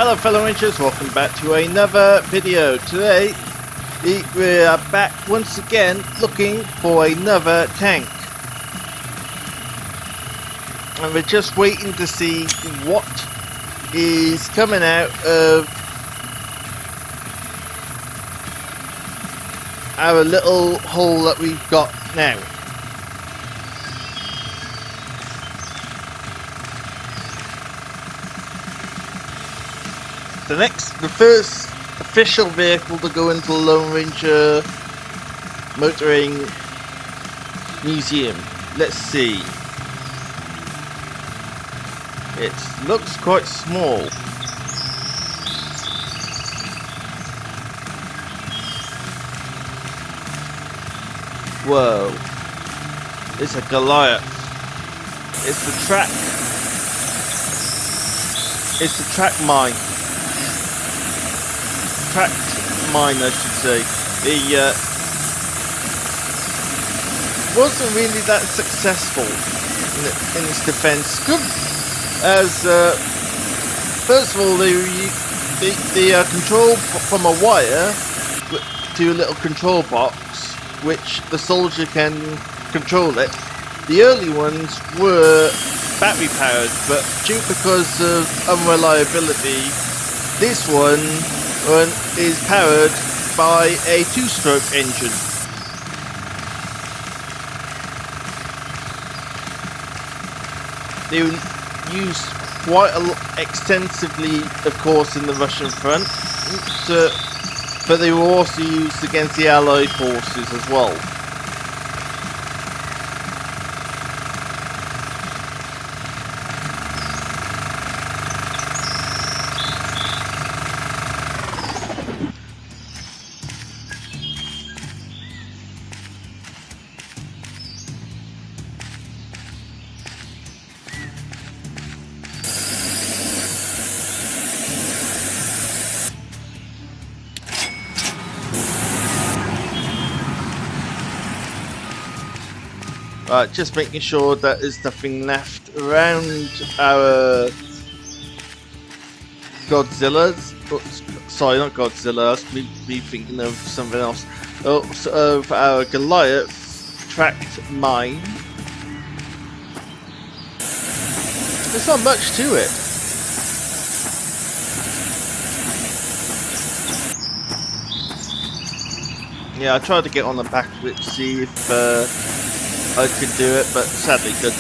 Hello fellow rangers, welcome back to another video. Today we are back once again looking for another tank. And we're just waiting to see what is coming out of our little hole that we've got now. The first official vehicle to go into the Lone Ranger Motoring Museum. Let's see. It looks quite small. Whoa. It's a Goliath. It's the track. It's the track mine. Tracked mine, I should say. The wasn't really that successful in its defense. Good, as first of all, the control from a wire to a little control box, which the soldier can control it. The early ones were battery powered, but due because of unreliability, this one is powered by a two-stroke engine. They were used quite extensively, of course, in the Russian front, but they were also used against the Allied forces as well. Right, just making sure that there's nothing left around our Godzillas. Oh, sorry, not Godzilla. I was be thinking of something else. Oh, of our Goliath tracked mine. There's not much to it. Yeah, I tried to get on the back of it to see if I could do it, but sadly couldn't.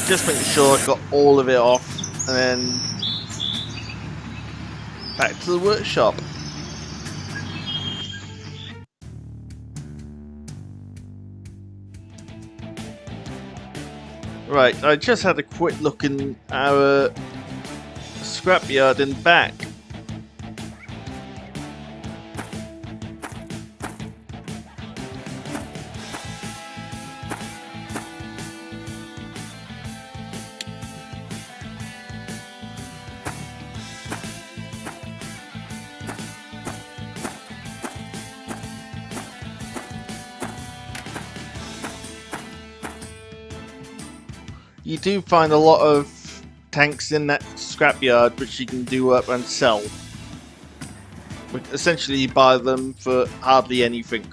Just making sure I got all of it off, and then back to the workshop. Right, I just had a quick look in our scrapyard in back. You do find a lot of tanks in that scrapyard which you can do up and sell. Essentially you buy them for hardly anything.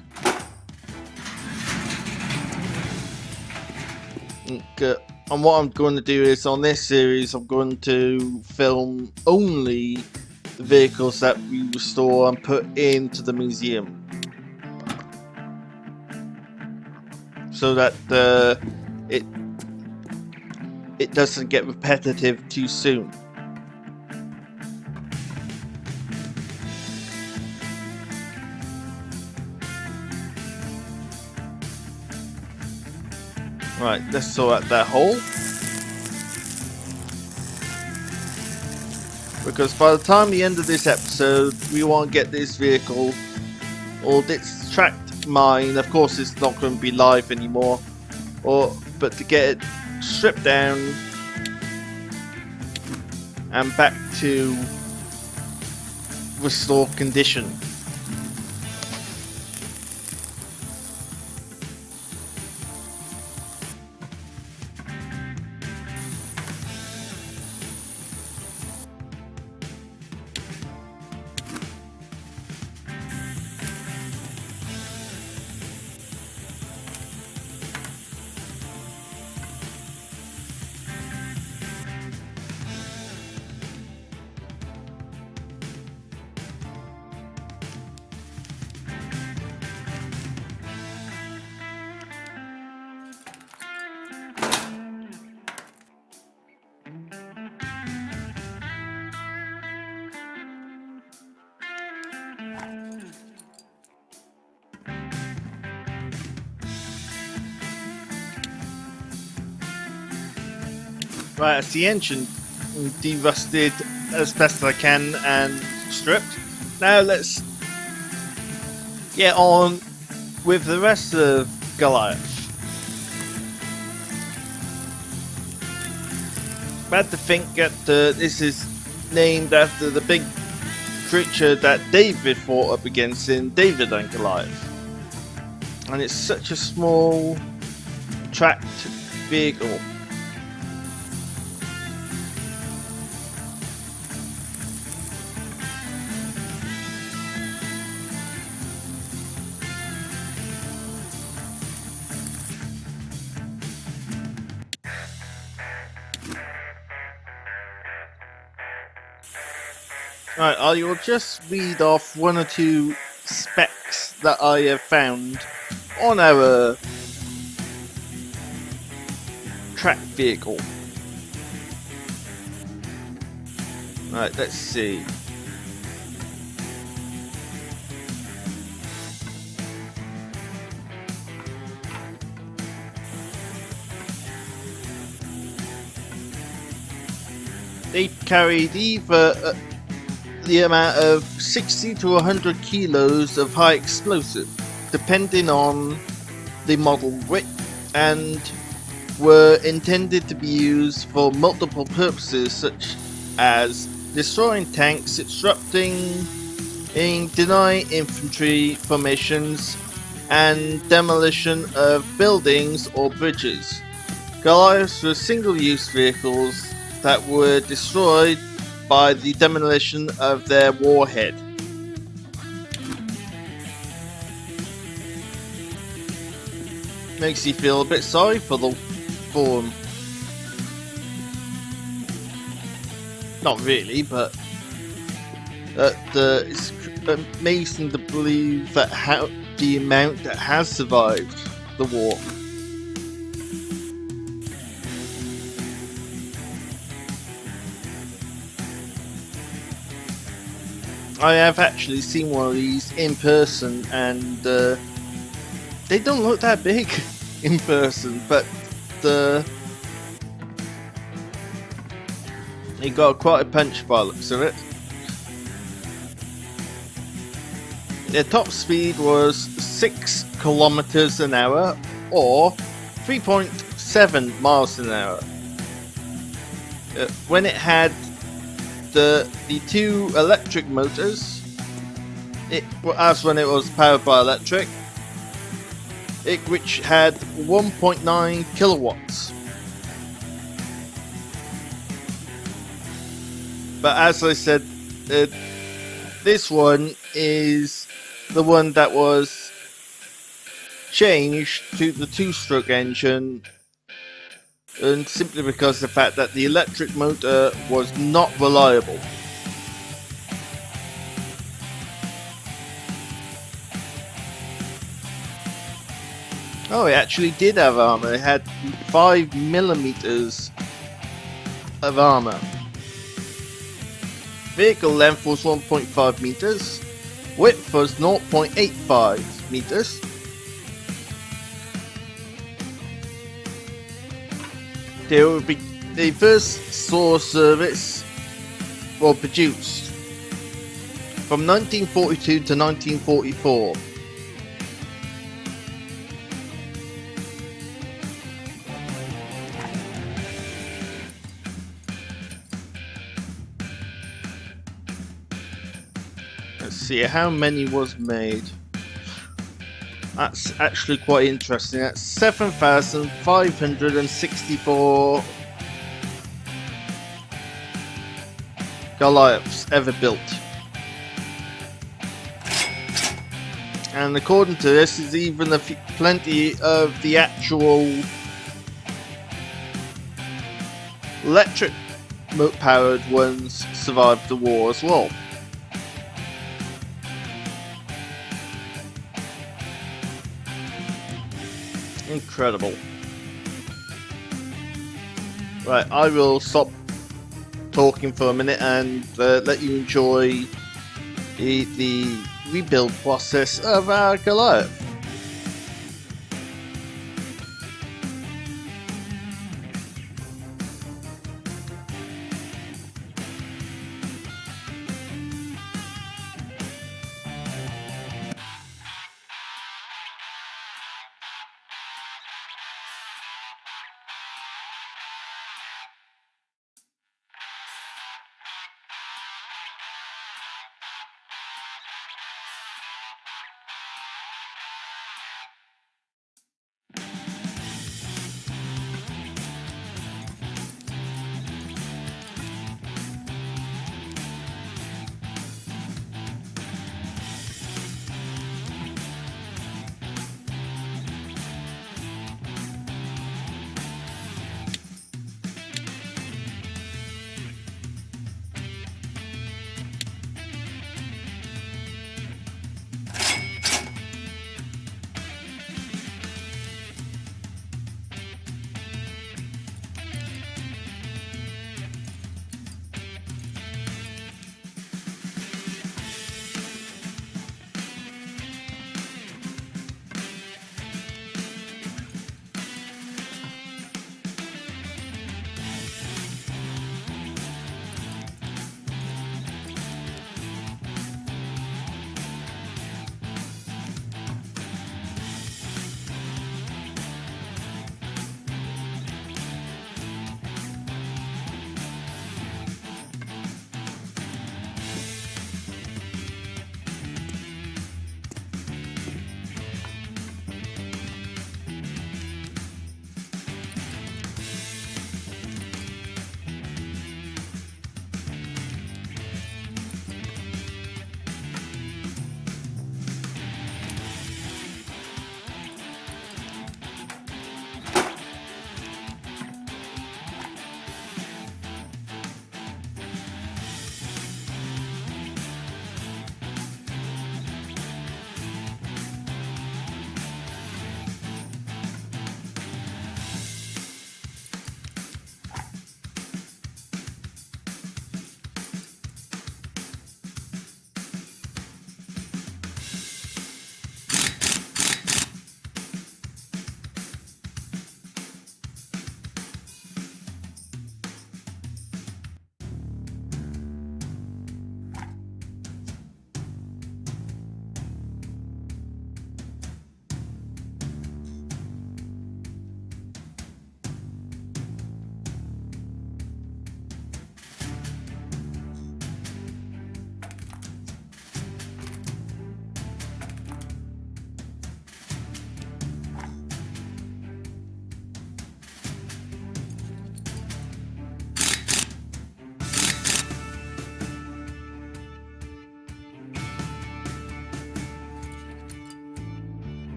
And what I'm going to do is, on this series, I'm going to film only the vehicles that we restore and put into the museum. So that it doesn't get repetitive too soon. Right, let's sort out that hole. Because by the time the end of this episode, we want to get this vehicle, or this tracked mine, of course it's not going to be live anymore, but to get it stripped down and back to restored condition. Right, it's the engine de-rusted as best I can and stripped. Now let's get on with the rest of Goliath. Bad to think that this is named after the big creature that David fought up against in David and Goliath. And it's such a small tracked vehicle. Right, I will just read off one or two specs that I have found on our track vehicle. Right, let's see. They carried either the amount of 60 to 100 kilos of high explosive, depending on the model width, and were intended to be used for multiple purposes such as destroying tanks, disrupting denying infantry formations, and demolition of buildings or bridges. Goliaths were single-use vehicles that were destroyed by the demolition of their warhead. Makes you feel a bit sorry for them. Not really, but it's amazing to believe that the amount that has survived the war. I have actually seen one of these in person, and they don't look that big in person, but he got quite a punch by the looks of it. Their top speed was 6 kilometers an hour or 3.7 miles an hour. When it had the two electric motors, as when it was powered by electric, which had 1.9 kilowatts. But as I said, this one is the one that was changed to the two-stroke engine, and simply because of the fact that the electric motor was not reliable. Oh, it actually did have armor. It had 5 millimeters of armor. Vehicle length was 1.5 meters. Width was 0.85 meters. They first saw service, well, produced from 1942 to 1944. Let's see how many was made. That's actually quite interesting. That's 7,564 Goliaths ever built. And according to this, there's even plenty of the actual electric powered ones survived the war as well. Incredible. Right, I will stop talking for a minute and let you enjoy the rebuild process of our Goliath.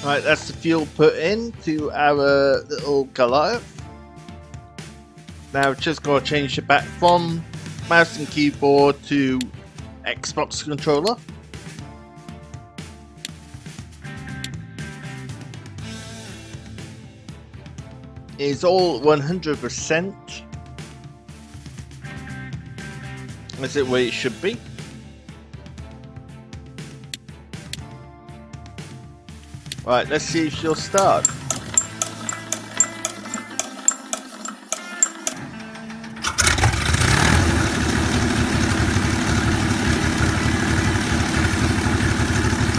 Right, that's the fuel put into our little Goliath. Now just gotta change it back from mouse and keyboard to Xbox controller. It's all 100%. Is it where it should be? Right, let's see if she'll start.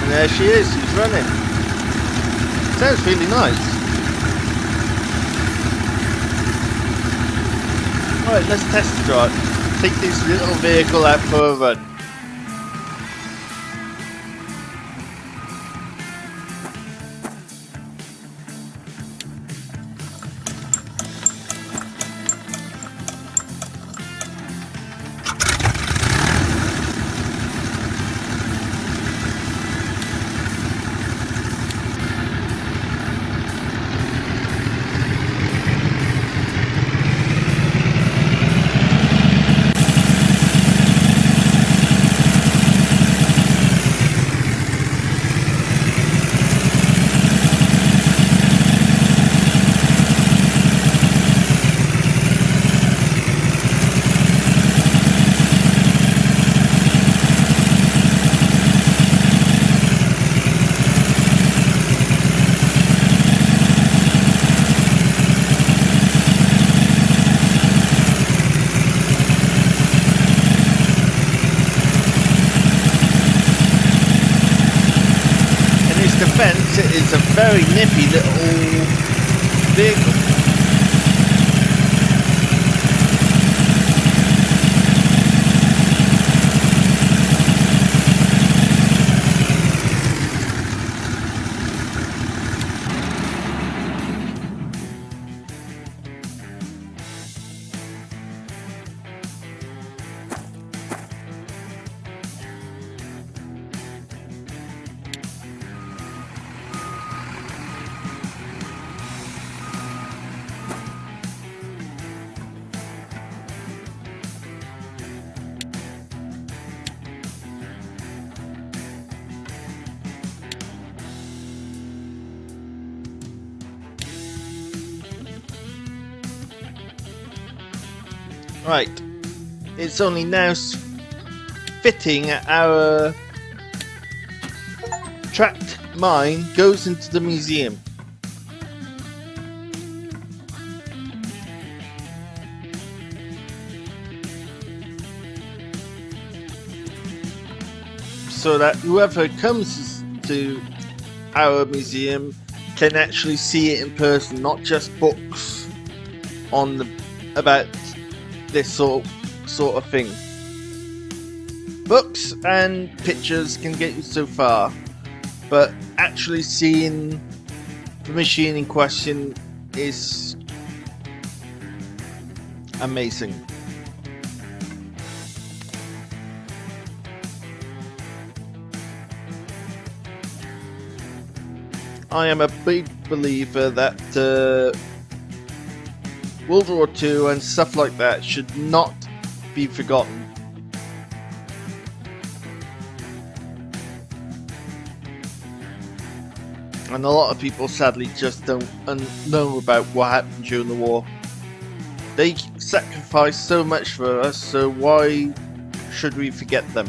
And there she is, she's running. Sounds really nice. Right, let's test drive. Take this little vehicle out for a run. Defense, it is a very nippy little vehicle. Right, it's only now fitting our tracked mine goes into the museum. So that whoever comes to our museum can actually see it in person, not just books on the about this sort of thing. Books and pictures can get you so far, but actually seeing the machine in question is amazing. I am a big believer that World War II and stuff like that should not be forgotten. And a lot of people sadly just don't know about what happened during the war. They sacrificed so much for us, so why should we forget them?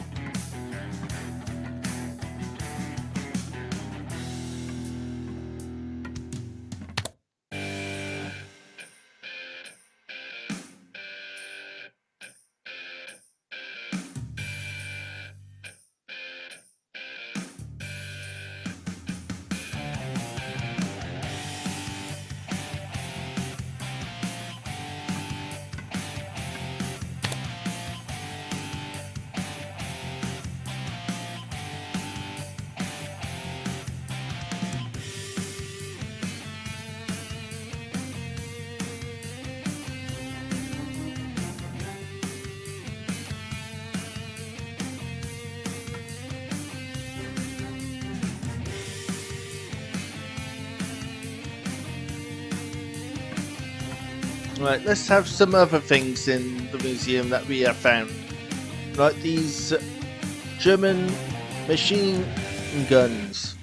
Right, let's have some other things in the museum that we have found. Like these German machine guns.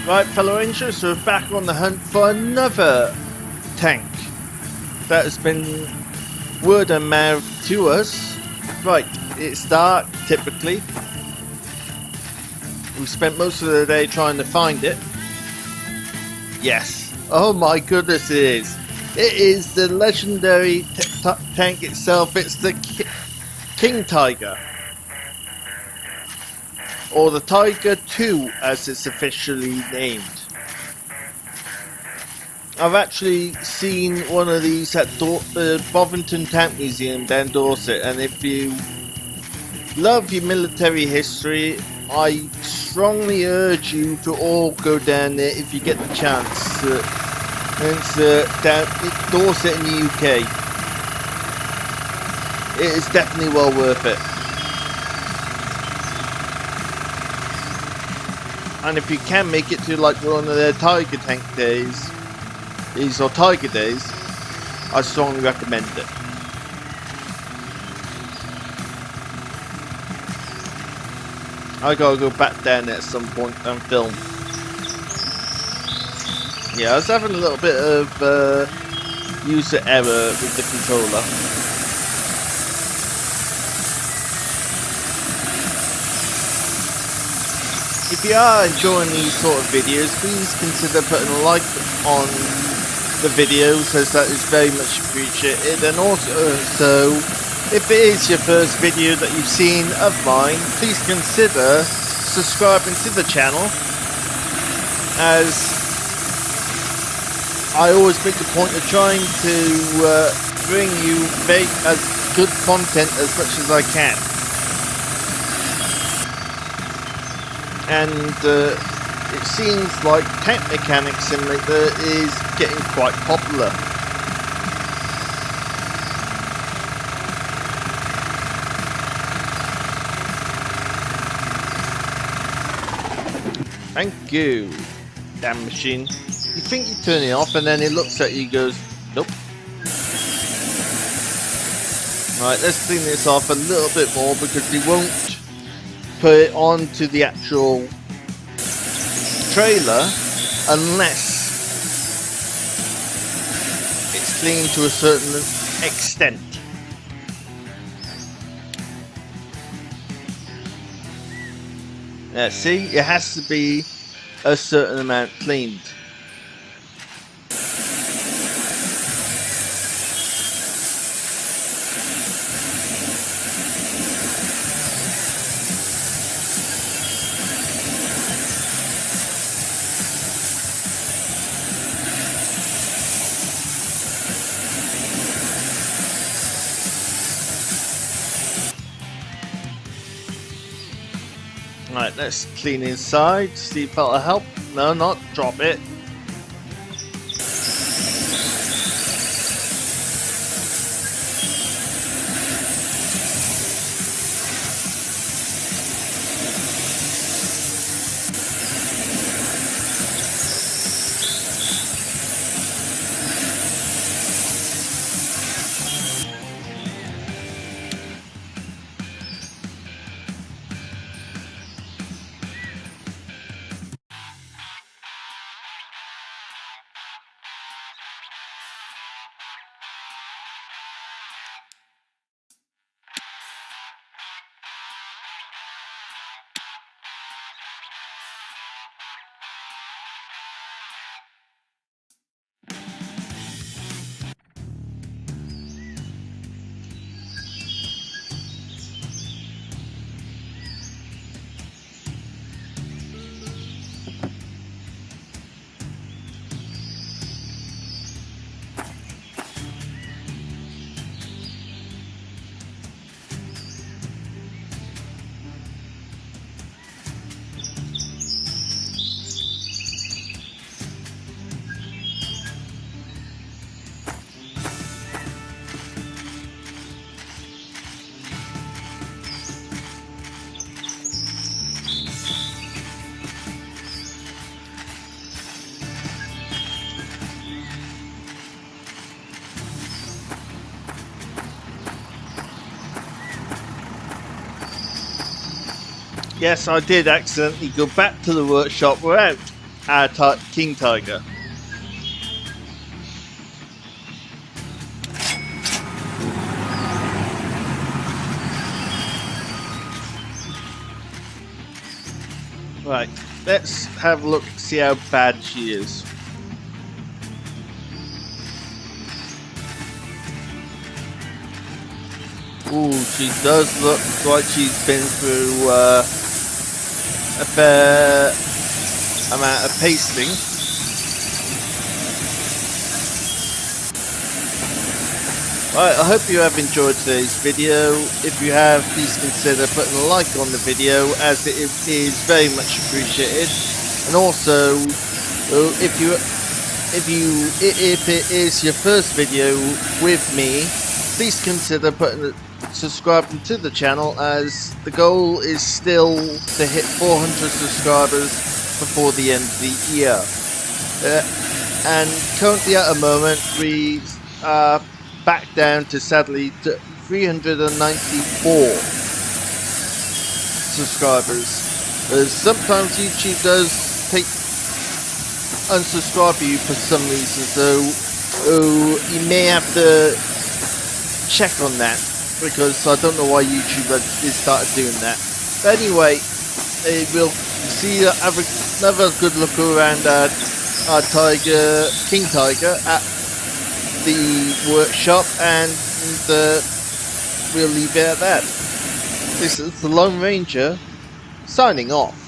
Right, fellow Rangers, we're back on the hunt for another tank that has been word of mouth to us. Right, it's dark, typically. We spent most of the day trying to find it. Yes. Oh my goodness, it is. It is the legendary tank itself. It's the King Tiger. Or the Tiger 2 as it's officially named. I've actually seen one of these at the Bovington Tank Museum down Dorset, and if you love your military history, I strongly urge you to all go down there if you get the chance. It's down in Dorset in the UK. It is definitely well worth it. And if you can make it to like one of their Tiger Tank days, or Tiger days, I strongly recommend it. I gotta go back down there at some point and film. Yeah, I was having a little bit of user error with the controller. If you are enjoying these sort of videos, please consider putting a like on the videos, as that is very much appreciated. And also, if it is your first video that you've seen of mine, please consider subscribing to the channel, as I always make a point of trying to bring you as good content as much as I can. And it seems like Tank Mechanic Simulator is getting quite popular. Thank you, damn machine. You think you turn it off and then it looks at you and goes, nope. Right, let's clean this off a little bit more because we won't put it onto the actual trailer unless it's clean to a certain extent. See, it has to be a certain amount cleaned. Right, let's clean inside, see if that'll help. No, not drop it. Yes, I did accidentally go back to the workshop without our King Tiger. Right, let's have a look, see how bad she is. Ooh, she does look like she's been through a fair amount of pasting. Right, I hope you have enjoyed today's video. If you have, please consider putting a like on the video, as it is very much appreciated. And also, if it is your first video with me, please consider subscribing to the channel, as the goal is still to hit 400 subscribers before the end of the year. And currently at the moment we are back down to, sadly, to 394 subscribers. Sometimes YouTube does unsubscribe you for some reason, so you may have to check on that, because I don't know why YouTube has started doing that. But anyway, we'll see, have another good look around our King Tiger at the workshop, and we'll leave it at that. This is the Lone Ranger signing off.